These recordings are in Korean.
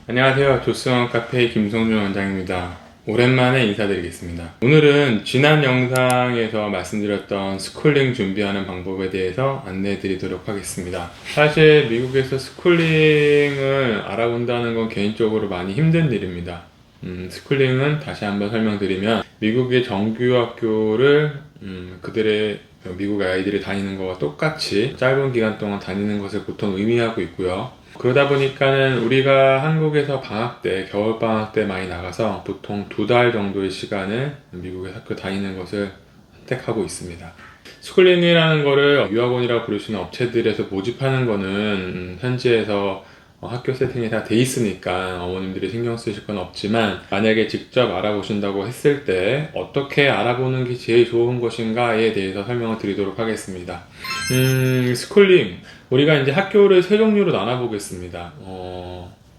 안녕하세요. 조스원 카페 김성준 원장입니다. 오랜만에 인사드리겠습니다. 오늘은 지난 영상에서 말씀드렸던 스쿨링 준비하는 방법에 대해서 안내해 드리도록 하겠습니다. 사실 미국에서 스쿨링을 알아본다는 건 개인적으로 많이 힘든 일입니다. 스쿨링은 다시 한번 설명드리면 미국의 정규학교를 그들의 미국 아이들이 다니는 것과 똑같이 짧은 기간 동안 다니는 것을 보통 의미하고 있고요. 그러다 보니까는 우리가 한국에서 방학 때, 겨울 방학 때 많이 나가서 보통 2달 정도의 시간을 미국의 학교 다니는 것을 선택하고 있습니다. 스쿨링이라는 거를 유학원이라고 부를 수 있는 업체들에서 모집하는 거는 현지에서 학교 세팅이 다 돼 있으니까 어머님들이 신경 쓰실 건 없지만, 만약에 직접 알아보신다고 했을 때 어떻게 알아보는 게 제일 좋은 것인가에 대해서 설명을 드리도록 하겠습니다. 스쿨링, 우리가 이제 학교를 세 종류로 나눠보겠습니다.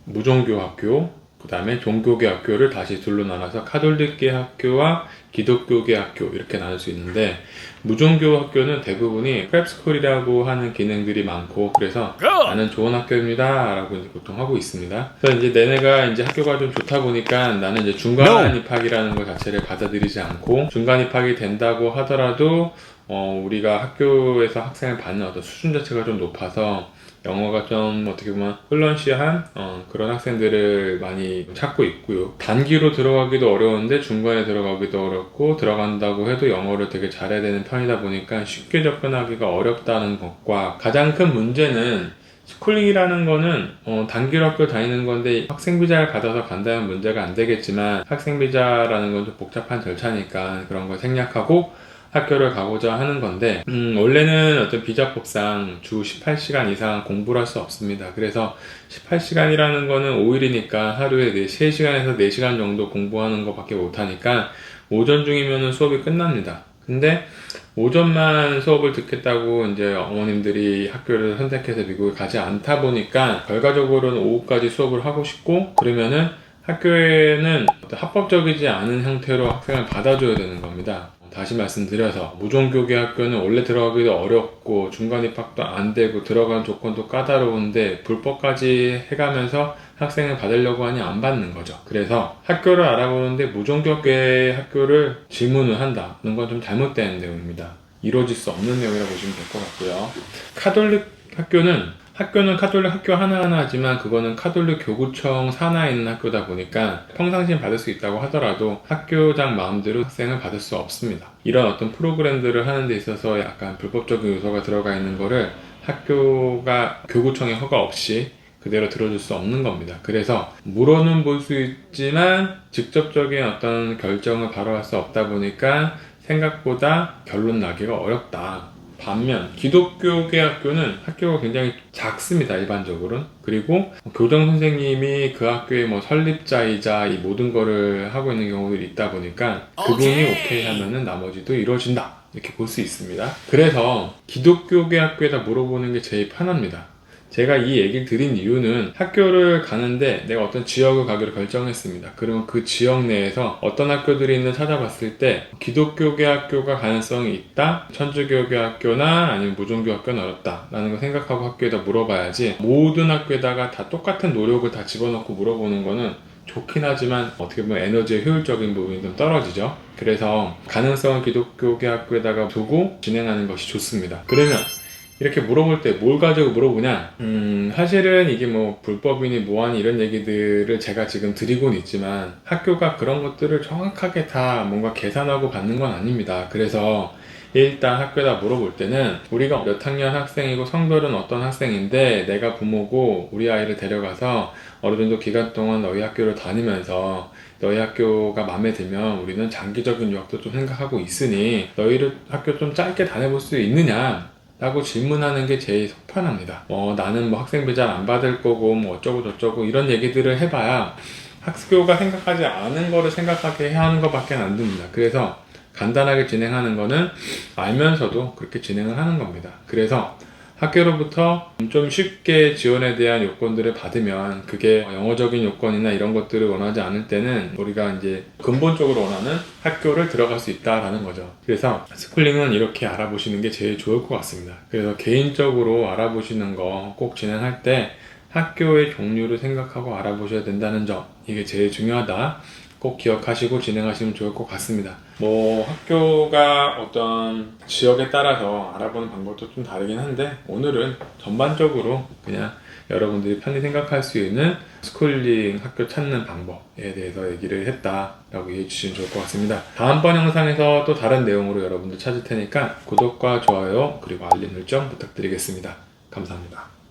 무종교 학교, 그 다음에 종교계 학교를 다시 둘로 나눠서 카톨릭계 학교와 기독교계 학교 이렇게 나눌 수 있는데, 무종교 학교는 대부분이 프랩스쿨이라고 하는 기능들이 많고, 그래서 나는 좋은 학교입니다 라고 이제 보통 하고 있습니다. 그래서 이제 내내가 이제 학교가 좀 좋다 보니까 나는 이제 중간 입학이라는 것 자체를 받아들이지 않고, 중간 입학이 된다고 하더라도 우리가 학교에서 학생을 받는 어떤 수준 자체가 좀 높아서 영어가 좀 어떻게 보면 플루언시한 그런 학생들을 많이 찾고 있고요. 단기로 들어가기도 어려운데 중간에 들어가기도 어렵고, 들어간다고 해도 영어를 되게 잘해야 되는 편이다 보니까 쉽게 접근하기가 어렵다는 것과, 가장 큰 문제는 스쿨링이라는 거는 단기로 학교 다니는 건데 학생 비자를 받아서 간다면 문제가 안 되겠지만, 학생 비자라는 건 좀 복잡한 절차니까 그런 걸 생략하고 학교를 가고자 하는 건데, 원래는 어떤 비자법상 주 18시간 이상 공부를 할 수 없습니다. 그래서 18시간이라는 거는 5일이니까 하루에 3시간에서 4시간 정도 공부하는 것밖에 못하니까 오전 중이면 수업이 끝납니다. 근데 오전만 수업을 듣겠다고 이제 어머님들이 학교를 선택해서 미국에 가지 않다 보니까, 결과적으로는 오후까지 수업을 하고 싶고, 그러면은 학교에는 합법적이지 않은 형태로 학생을 받아줘야 되는 겁니다. 다시 말씀드려서, 무종교계 학교는 원래 들어가기도 어렵고 중간 입학도 안 되고 들어가는 조건도 까다로운데 불법까지 해가면서 학생을 받으려고 하니 안 받는 거죠. 그래서 학교를 알아보는데 무종교계 학교를 질문을 한다는 건 좀 잘못된 내용입니다. 이루어질 수 없는 내용이라고 보시면 될 것 같고요. 카톨릭 학교는 카톨릭 학교 하나하나지만 그거는 카톨릭 교구청 산하에 있는 학교다 보니까 평상시엔 받을 수 있다고 하더라도 학교장 마음대로 학생을 받을 수 없습니다. 이런 어떤 프로그램들을 하는 데 있어서 약간 불법적인 요소가 들어가 있는 거를 학교가 교구청의 허가 없이 그대로 들어줄 수 없는 겁니다. 그래서 물어는 볼 수 있지만 직접적인 어떤 결정을 바로 할 수 없다 보니까 생각보다 결론 나기가 어렵다. 반면 기독교계 학교는 학교가 굉장히 작습니다, 일반적으로는. 그리고 교장 선생님이 그 학교의 설립자이자 이 모든 거를 하고 있는 경우들이 있다 보니까 그분이 오케이 하면은 나머지도 이루어진다, 이렇게 볼 수 있습니다. 그래서 기독교계 학교에다 물어보는 게 제일 편합니다. 제가 이 얘기를 드린 이유는, 학교를 가는데 내가 어떤 지역을 가기로 결정했습니다. 그러면 그 지역 내에서 어떤 학교들이 있는지 찾아봤을 때 기독교계 학교가 가능성이 있다, 천주교계 학교나 아니면 무종교 학교는 어렵다 라는 걸 생각하고 학교에다 물어봐야지, 모든 학교에다가 다 똑같은 노력을 다 집어넣고 물어보는 거는 좋긴 하지만 어떻게 보면 에너지의 효율적인 부분이 좀 떨어지죠. 그래서 가능성은 기독교계 학교에다가 두고 진행하는 것이 좋습니다. 그러면 이렇게 물어볼 때 뭘 가지고 물어보냐? 사실은 이게 불법이니 뭐하니 이런 얘기들을 제가 지금 드리고는 있지만, 학교가 그런 것들을 정확하게 다 뭔가 계산하고 받는 건 아닙니다. 그래서 일단 학교에다 물어볼 때는, 우리가 몇 학년 학생이고 성별은 어떤 학생인데 내가 부모고 우리 아이를 데려가서 어느 정도 기간 동안 너희 학교를 다니면서 너희 학교가 마음에 들면 우리는 장기적인 유학도 좀 생각하고 있으니 너희를 학교 좀 짧게 다녀볼 수 있느냐 라고 질문하는 게 제일 속편합니다. 나는 학생 비자를 안 받을 거고 어쩌고 저쩌고 이런 얘기들을 해봐야 학교가 생각하지 않은 거를 생각하게 해야 하는 것밖에 안 됩니다. 그래서 간단하게 진행하는 거는 알면서도 그렇게 진행을 하는 겁니다. 그래서 학교로부터 좀 쉽게 지원에 대한 요건들을 받으면, 그게 영어적인 요건이나 이런 것들을 원하지 않을 때는 우리가 이제 근본적으로 원하는 학교를 들어갈 수 있다라는 거죠. 그래서 스쿨링은 이렇게 알아보시는 게 제일 좋을 것 같습니다. 그래서 개인적으로 알아보시는 거 꼭 진행할 때 학교의 종류를 생각하고 알아보셔야 된다는 점, 이게 제일 중요하다. 꼭 기억하시고 진행하시면 좋을 것 같습니다. 뭐 학교가 어떤 지역에 따라서 알아보는 방법도 좀 다르긴 한데, 오늘은 전반적으로 그냥 여러분들이 편히 생각할 수 있는 스쿨링 학교 찾는 방법에 대해서 얘기를 했다라고 이해해 주시면 좋을 것 같습니다. 다음번 영상에서 또 다른 내용으로 여러분들 찾을 테니까 구독과 좋아요 그리고 알림 설정 부탁드리겠습니다. 감사합니다.